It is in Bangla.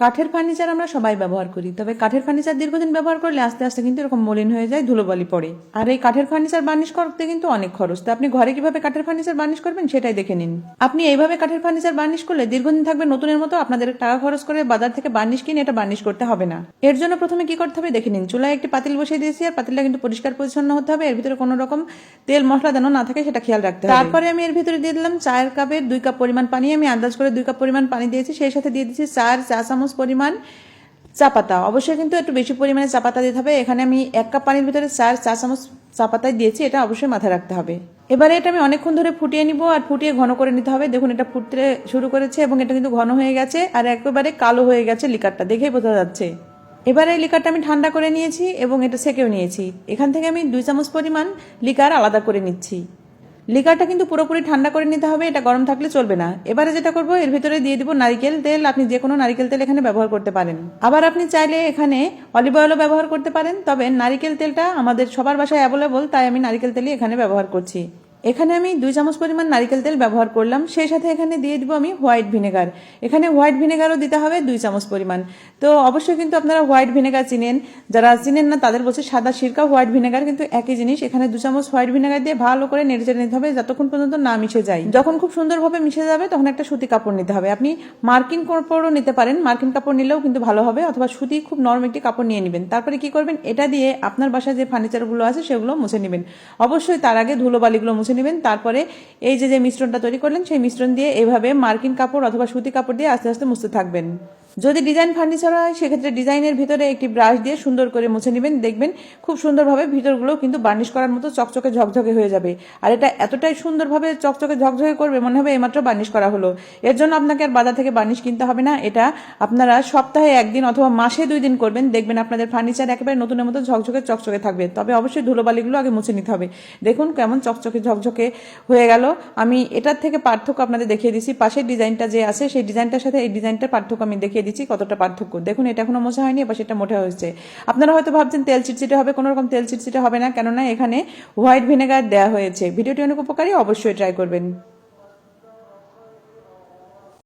কাঠের ফার্নিচার আমরা সবাই ব্যবহার করি, তবে কাঠের ফার্নিচার দীর্ঘদিন ব্যবহার করলে আস্তে আস্তে কিন্তু এরকম মলিন হয়ে যায়, ধুলোবালি পড়ে। আর এই কাঠের ফার্নিচার বার্নিশ করতে কিন্তু অনেক খরচ। তো আপনি ঘরে কিভাবে কাঠের ফার্নিচার বার্নিশ করবেন সেটাই দেখে নিন। আপনি এইভাবে কাঠের ফার্নিচার বার্নিশ করলে দীর্ঘদিন থাকবে নতুনের মতো। আপনাদের টাকা খরচ করে বাজার থেকে বার্নিশ কিনে এটা বার্নিশ করতে হবে না। এর জন্য প্রথমে কি করতে হবে দেখে নিন। চুলায় একটি পাতিল বসিয়ে দিয়েছি, আর পাতিলটা কিন্তু পরিষ্কার পরিচ্ছন্ন হতে হবে। এর ভিতরে কোনো রকম তেল মশলা যেন না থাকে সেটা খেয়াল রাখতে হবে। তারপরে আমি এর ভিতরে দিয়ে দিলাম চায়ের কাপের 2 কাপ পরিমাণ পানি। আমি আন্দাজ করে 2 কাপ পরিমাণ পানি দিয়েছি। সেই সাথে দিয়ে দিচ্ছি 4 চা চামচ পরিমাণ চা পাতা। অবশ্যই কিন্তু একটু বেশি পরিমাণে চা পাতা দিতে হবে। এখানে আমি 1 কাপ পানির ভিতরে 4 চা চামচ চা পাতাই দিয়েছি, এটা অবশ্যই মাথায় রাখতে হবে। এবারে এটা আমি অনেকক্ষণ ধরে ফুটিয়ে নিব, আর ফুটিয়ে ঘন করে নিতে হবে। দেখুন এটা ফুটতে শুরু করেছে এবং এটা কিন্তু ঘন হয়ে গেছে, আর একেবারে কালো হয়ে গেছে লিকারটা, দেখেই বোঝা যাচ্ছে। এবারে এই লিকারটা আমি ঠান্ডা করে নিয়েছি এবং এটা সেকেও নিয়েছি। এখান থেকে আমি 2 চামচ পরিমাণ লিকার আলাদা করে নিচ্ছি। লিকারটা কিন্তু পুরোপুরি ঠান্ডা করে নিতে হবে, এটা গরম থাকলে চলবে না। এবারে যেটা করব, এর ভিতরে দিয়ে দিব নারিকেল তেল। আপনি যে কোনো নারিকেল তেল এখানে ব্যবহার করতে পারেন। আবার আপনি চাইলে এখানে অলিভ অয়েলও ব্যবহার করতে পারেন, তবে নারিকেল তেলটা আমাদের সবার বাসায় অ্যাভেলেবল, তাই আমি নারিকেল তেলই এখানে ব্যবহার করছি। এখানে আমি 2 চামচ পরিমাণ নারিকেল তেল ব্যবহার করলাম। সেই সাথে এখানে দিয়ে দিব আমি হোয়াইট ভিনেগার। এখানে হোয়াইট ভিনেগারও দিতে হবে 2 চামচ পরিমাণ। তো অবশ্যই কিন্তু আপনারা হোয়াইট ভিনেগার চিনেন, যারা চিনেন না তাদের বলছে সাদা সিরকা হোয়াইট ভিনেগার কিন্তু একই জিনিস। এখানে 2 চামচ হোয়াইট ভিনেগার দিয়ে ভালো করে নেড়েচেড়ে নিতে হবে যতক্ষণ পর্যন্ত না মিশে যায়। যখন খুব সুন্দরভাবে মিশে যাবে তখন একটা সুতি কাপড় নিতে হবে। আপনি মার্কিন কাপড়ও নিতে পারেন, মার্কিন কাপড় নিলেও কিন্তু ভালো হবে, অথবা সুতি খুব নরম একটি কাপড় নিয়ে নেবেন। তারপরে কি করবেন, এটা দিয়ে আপনার বাসায় যে ফার্নিচারগুলো আছে সেগুলো মুছে নেবেন। অবশ্যই তার আগে ধুলোবালিগুলো মুছে নেবেন। তারপরে এই যে মিশ্রণটা তৈরি করলেন সেই মিশ্রণ দিয়ে এইভাবে মার্কিন কাপড় অথবা সুতি কাপড় দিয়ে আস্তে আস্তে মুছতে থাকবেন। যদি ডিজাইন ফার্নিচার হয় সেক্ষেত্রে ডিজাইনের ভিতরে একটি ব্রাশ দিয়ে সুন্দর করে মুছে নেবেন। দেখবেন খুব সুন্দরভাবে ভিতরগুলো কিন্তু বার্নিশ করার মতো চকচকে ঝকঝকে হয়ে যাবে। আর এটা এতটাই সুন্দরভাবে চকচকে ঝকঝকে করবে মনে হবে এইমাত্র বার্নিশ করা হলো। এর জন্য আপনাকে আর বাজার থেকে বার্নিশ কিনতে হবে না। এটা আপনারা সপ্তাহে 1 দিন অথবা মাসে 2 দিন করবেন, দেখবেন আপনাদের ফার্নিচার একেবারে নতুনের মতো ঝকঝকে চকচকে থাকবে। তবে অবশ্যই ধুলোবালিগুলো আগে মুছে নিতে হবে। দেখুন কেমন চকচকে ঝকঝকে হয়ে গেল। আমি এটার থেকে পার্থক্য আপনাদের দেখিয়ে দিচ্ছি। পাশের ডিজাইনটা যে আছে সেই ডিজাইনটার সাথে এই ডিজাইনটার পার্থক্য আমি দেখিয়ে দিচ্ছি কতটা পার্থক্য। দেখুন এটা এখনো মোছা হয়নি, এবার সেটা মোটা হয়েছে। আপনারা হয়তো ভাবছেন তেল চিটচিটে হবে, কোনো রকম তেল চিটচিটে হবে না, কেননা এখানে হোয়াইট ভিনেগার দেওয়া হয়েছে। ভিডিওটি অনেক উপকারী, অবশ্যই ট্রাই করবেন।